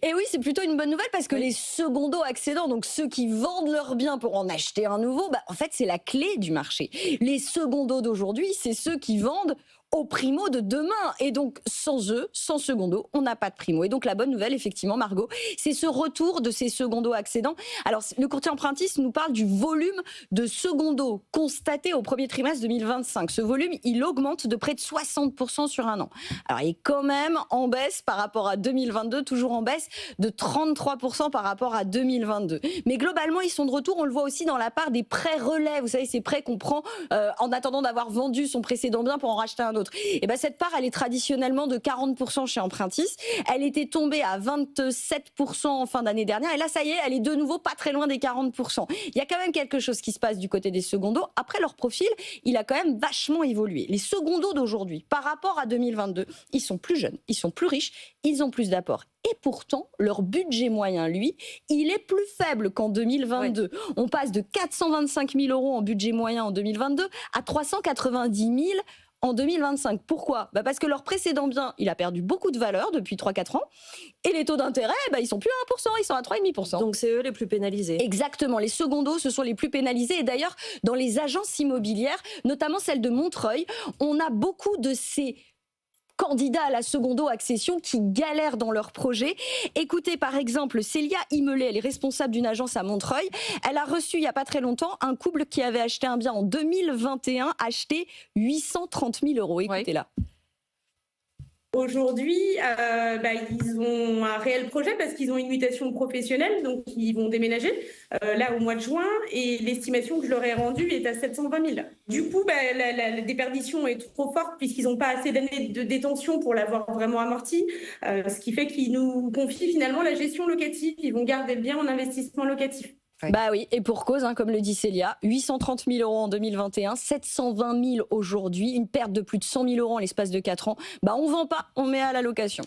Et oui, c'est plutôt une bonne nouvelle parce que les secondo-accédants, donc ceux qui vendent leurs biens pour en acheter un nouveau, en fait, c'est la clé du marché. Les secondos d'aujourd'hui, c'est ceux qui vendent aux primo de demain. Et donc, sans eux, sans secondo, on n'a pas de primo. Et donc, la bonne nouvelle, effectivement, Margot, c'est ce retour de ces secondo-accédants. Alors, le courtier empruntiste nous parle du volume de secondo constaté au premier trimestre 2025. Ce volume, il augmente de près de 60% sur un an. Alors, il est quand même en baisse par rapport à 2022, toujours en baisse de 33% par rapport à 2022. Mais globalement, ils sont de retour. On le voit aussi dans la part des prêts relais. Vous savez, ces prêts qu'on prend en attendant d'avoir vendu son précédent bien pour en racheter un autre. Et cette part, elle est traditionnellement de 40% chez Empruntis. Elle était tombée à 27% en fin d'année dernière. Et là, ça y est, elle est de nouveau pas très loin des 40%. Il y a quand même quelque chose qui se passe du côté des secondos. Après, leur profil, il a quand même vachement évolué. Les secondos d'aujourd'hui, par rapport à 2022, ils sont plus jeunes, ils sont plus riches, ils ont plus d'apports. Et pourtant, leur budget moyen, lui, il est plus faible qu'en 2022. Ouais. On passe de 425 000 euros en budget moyen en 2022 à 390 000 en 2025. Pourquoi ? Parce que leur précédent bien, il a perdu beaucoup de valeur depuis 3-4 ans. Et les taux d'intérêt, ils sont plus à 1%, ils sont à 3,5%. Donc c'est eux les plus pénalisés. Exactement, les secondos, ce sont les plus pénalisés. Et d'ailleurs, dans les agences immobilières, notamment celle de Montreuil, on a beaucoup de ces candidats à la secondo-accession qui galèrent dans leur projet. Écoutez, par exemple, Célia Imelet, elle est responsable d'une agence à Montreuil. Elle a reçu, il n'y a pas très longtemps, un couple qui avait acheté un bien en 2021, acheté 830 000 euros. Écoutez là. Aujourd'hui, ils ont un réel projet parce qu'ils ont une mutation professionnelle, donc ils vont déménager là au mois de juin et l'estimation que je leur ai rendue est à 720 000. Du coup, la déperdition est trop forte puisqu'ils n'ont pas assez d'années de détention pour l'avoir vraiment amorti, ce qui fait qu'ils nous confient finalement la gestion locative. Ils vont garder le bien en investissement locatif. Ouais. Oui, et pour cause, comme le dit Célia, 830 000 euros en 2021, 720 000 aujourd'hui, une perte de plus de 100 000 euros en l'espace de 4 ans. On ne vend pas, on met à la location.